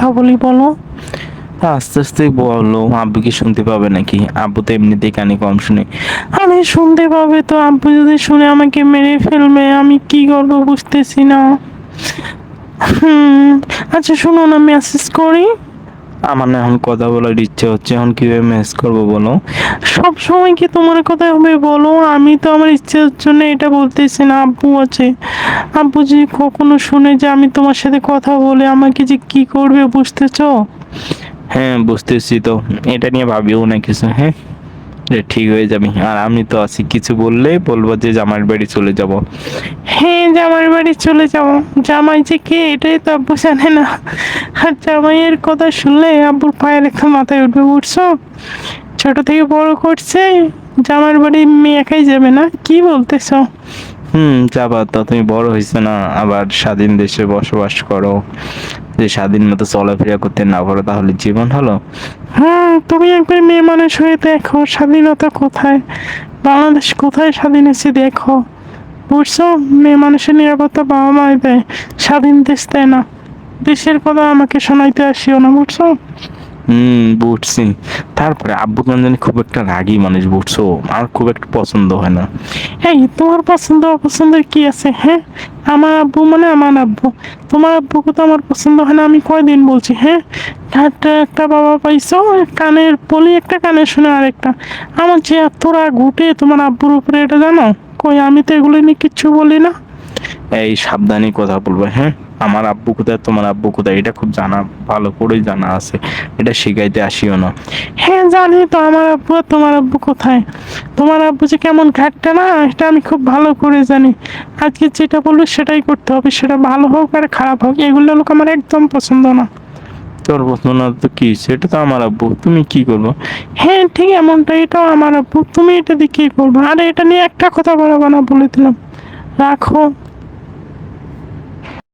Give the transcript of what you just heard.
কথা বলি বলো? আস্তে আস্তে বলো, আব্বু কি শুনতে পাবে নাকি? আব্বু তো এমনিতেই কানে কম শুনে। আরে শুনতে পাবে তো, আব্বু যদি শুনে আমাকে মেরে ফেলবে, আমি কি করবো বুঝতেছি না। আচ্ছা শুনো না, মেসেজ করি। আমার না এখন কথা বলার ইচ্ছে হচ্ছে, এখন কিভাবে মেসেজ করবো বলো? সব সময় কি তোমার কথা হবে বলো? আমি তো আমার ইচ্ছের জন্য এটা বলতেছি না, আব্বু আছে। আব্বু যদি কখনো শুনে যে আমি তোমার সাথে কথা বলে, আমাকে যে কি করবে বুঝতেছো? হ্যাঁ বুঝতেছি তো, এটা নিয়ে ভাবিও না কিছু। হ্যাঁ, যে ঠিক হয়ে যাবে। আর আমি তো আছি, কিছু বললেই বলবো যে জামাইয়ের বাড়ি চলে যাব। হ্যাঁ, জামাইয়ের বাড়ি চলে যাও। জামাই যে কে এটাই তো আব্বু জানে না। আর জামাইয়ের কথা শুনলে আব্বুর পায়ের একটা মাথায় উঠবে, বুঝছো? ছোট থেকে বড় করছে, জামাইয়ের বাড়ি মেয়ে একাই যাবে না, কি বলতেছো? যাবা তো, তুমি বড় হয়েছো না, আবার স্বাধীন দেশে বসবাস করো। যে স্বাধীন মতো চলাফেরা করতে না পারো তাহলে জীবন হলো? তুমি একবার মেয়ে মানুষ হয়ে দেখো স্বাধীনতা কোথায়, বাংলাদেশ কোথায় স্বাধীন হয়েছে দেখো, বুঝছো? মেয়ে মানুষের নিরাপত্তা বাবা মাই দেয়, স্বাধীন দেশ দেয় না। দেশের কথা আমাকে শোনাইতে আসিও না, বুঝছো? বুঝছি। তারপরে আব্বু কেন জানি খুব একটা রাগী মানুষ, বুঝছো? আর খুব একটা পছন্দ হয় না। এই তোমার পছন্দ অপছন্দের কি আছে, হ্যাঁ? আমার আব্বু মানে আমার আব্বু। তোমার আব্বুকে তো আমার পছন্দ হয় না, আমি কয়দিন বলছি, হ্যাঁ? একটা একটা বাবা পাইছো, কানের বলি একটা, কানে শুনে আরেকটা। আমার যে এত রাগ উঠে তোমার আব্বুর উপরে, এটা জানো? কই, আমি তো এগুলো নিয়ে কিচ্ছু বলি না। এই সাবধানে কথা বলবে, হ্যাঁ? আমার আব্বু কোথায়, তোমার আব্বু কোথায়, এটা খুব জানা, ভালো করেই জানা আছে। এটা শিখাইতে আসিও না। হ্যাঁ জানি তো আমার আব্বু আর তোমার আব্বু কোথায়। তোমার আব্বু যে কেমন ঘাটটা না, এটা আমি খুব ভালো করে জানি। আজকে যেটা বলবো সেটাই করতে হবে, সেটা ভালো হোক আর খারাপ হোক, এগুলো লোক আমার একদম পছন্দ না। তোর পছন্দ না তো কি, সেটা তো আমার আব্বু, তুমি কি করবো? হ্যাঁ ঠিক এমনটা, এটাও আমার আব্বু, তুমি এটা দিয়ে কি করবো? আরে এটা নিয়ে একটা কথা বলবো না, বলে দিলাম। রাখো।